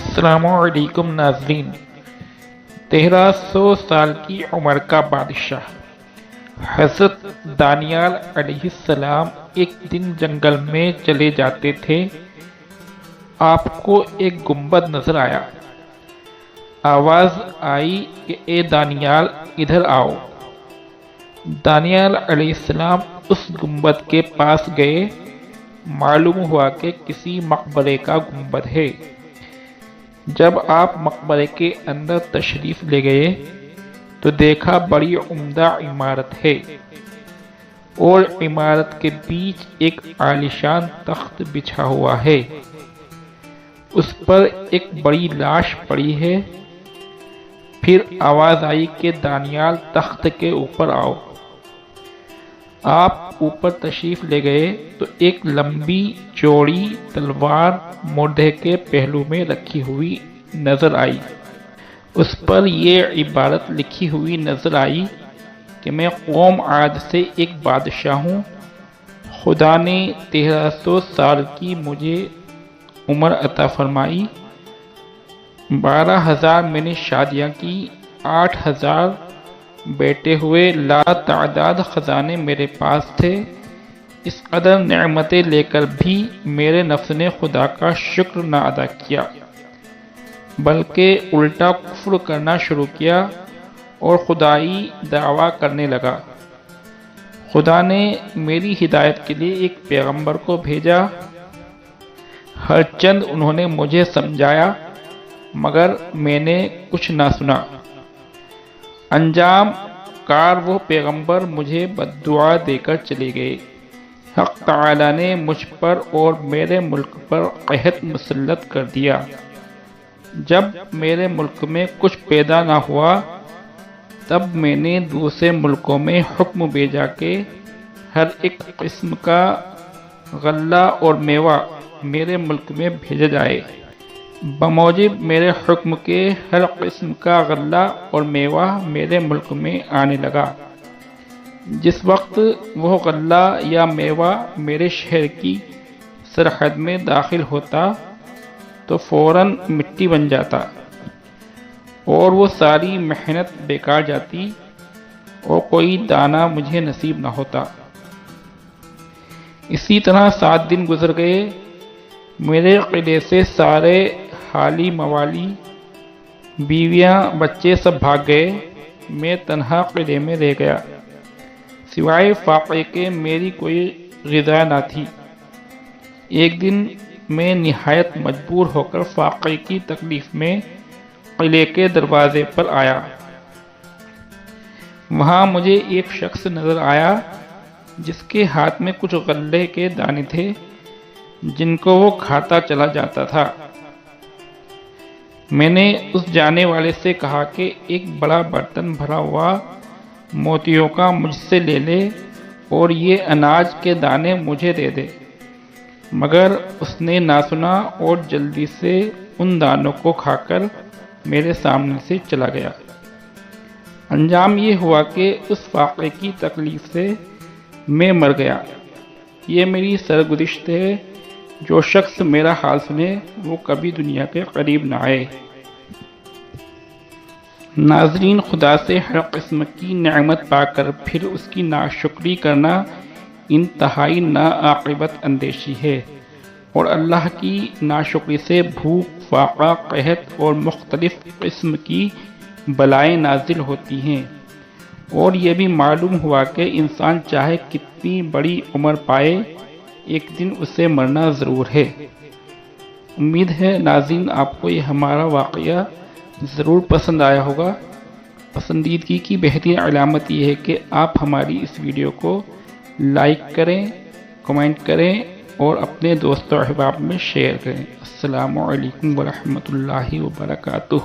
السلام علیکم ناظرین۔ 1300 سال کی عمر کا بادشاہ حضرت دانیال علیہ السلام ایک دن جنگل میں چلے جاتے تھے۔ آپ کو ایک گنبد نظر آیا۔ آواز آئی کہ اے دانیال ادھر آؤ۔ دانیال علیہ السلام اس گنبد کے پاس گئے۔ معلوم ہوا کہ کسی مقبرے کا گنبد ہے۔ جب آپ مقبرے کے اندر تشریف لے گئے تو دیکھا بڑی عمدہ عمارت ہے اور عمارت کے بیچ ایک عالیشان تخت بچھا ہوا ہے۔ اس پر ایک بڑی لاش پڑی ہے۔ پھر آواز آئی کہ دانیال تخت کے اوپر آؤ۔ آپ اوپر تشریف لے گئے تو ایک لمبی چوڑی تلوار مردے کے پہلو میں رکھی ہوئی نظر آئی۔ اس پر یہ عبارت لکھی ہوئی نظر آئی کہ میں قوم عاد سے ایک بادشاہ ہوں۔ خدا نے 1300 سال کی مجھے عمر عطا فرمائی۔ 12,000 میں نے شادیاں کی، 8,000 بیٹے ہوئے، لا تعداد خزانے میرے پاس تھے۔ اس قدر نعمتیں لے کر بھی میرے نفس نے خدا کا شکر نہ ادا کیا، بلکہ الٹا کفر کرنا شروع کیا اور خدائی دعویٰ کرنے لگا۔ خدا نے میری ہدایت کے لیے ایک پیغمبر کو بھیجا۔ ہر چند انہوں نے مجھے سمجھایا مگر میں نے کچھ نہ سنا۔ انجام کار وہ پیغمبر مجھے بددعا دے کر چلے گئے۔ حق تعالی نے مجھ پر اور میرے ملک پر قحط مسلط کر دیا۔ جب میرے ملک میں کچھ پیدا نہ ہوا تب میں نے دوسرے ملکوں میں حکم بھیجا کہ ہر ایک قسم کا غلہ اور میوہ میرے ملک میں بھیجا جائے۔ بموجب میرے حکم کے ہر قسم کا غلہ اور میوہ میرے ملک میں آنے لگا۔ جس وقت وہ غلہ یا میوہ میرے شہر کی سرحد میں داخل ہوتا تو فوراً مٹی بن جاتا اور وہ ساری محنت بیکار جاتی اور کوئی دانہ مجھے نصیب نہ ہوتا۔ اسی طرح 7 دن گزر گئے۔ میرے قلعے سے سارے حالی موالی، بیویاں، بچے سب بھاگ گئے۔ میں تنہا قلعے میں رہ گیا۔ سوائے فاقے کے میری کوئی غذا نہ تھی۔ ایک دن میں نہایت مجبور ہو کر فاقے کی تکلیف میں قلعے کے دروازے پر آیا۔ وہاں مجھے ایک شخص نظر آیا جس کے ہاتھ میں کچھ غلے کے دانے تھے جن کو وہ کھاتا چلا جاتا تھا۔ میں نے اس جانے والے سے کہا کہ ایک بڑا برتن بھرا ہوا موتیوں کا مجھ سے لے لے اور یہ اناج کے دانے مجھے دے دے، مگر اس نے نہ سنا اور جلدی سے ان دانوں کو کھا کر میرے سامنے سے چلا گیا۔ انجام یہ ہوا کہ اس فاقے کی تکلیف سے میں مر گیا۔ یہ میری سرگزشت ہے۔ جو شخص میرا حال سنے وہ کبھی دنیا کے قریب نہ آئے۔ ناظرین، خدا سے ہر قسم کی نعمت پا کر پھر اس کی ناشکری کرنا انتہائی ناعاقبت اندیشی ہے، اور اللہ کی ناشکری سے بھوک، فاقہ، قحط اور مختلف قسم کی بلائیں نازل ہوتی ہیں۔ اور یہ بھی معلوم ہوا کہ انسان چاہے کتنی بڑی عمر پائے، ایک دن اسے مرنا ضرور ہے۔ امید ہے ناظرین آپ کو یہ ہمارا واقعہ ضرور پسند آیا ہوگا۔ پسندیدگی کی بہترین علامت یہ ہے کہ آپ ہماری اس ویڈیو کو لائک کریں، کمنٹ کریں اور اپنے دوست و احباب میں شیئر کریں۔ السلام علیکم ورحمۃ اللہ وبرکاتہ۔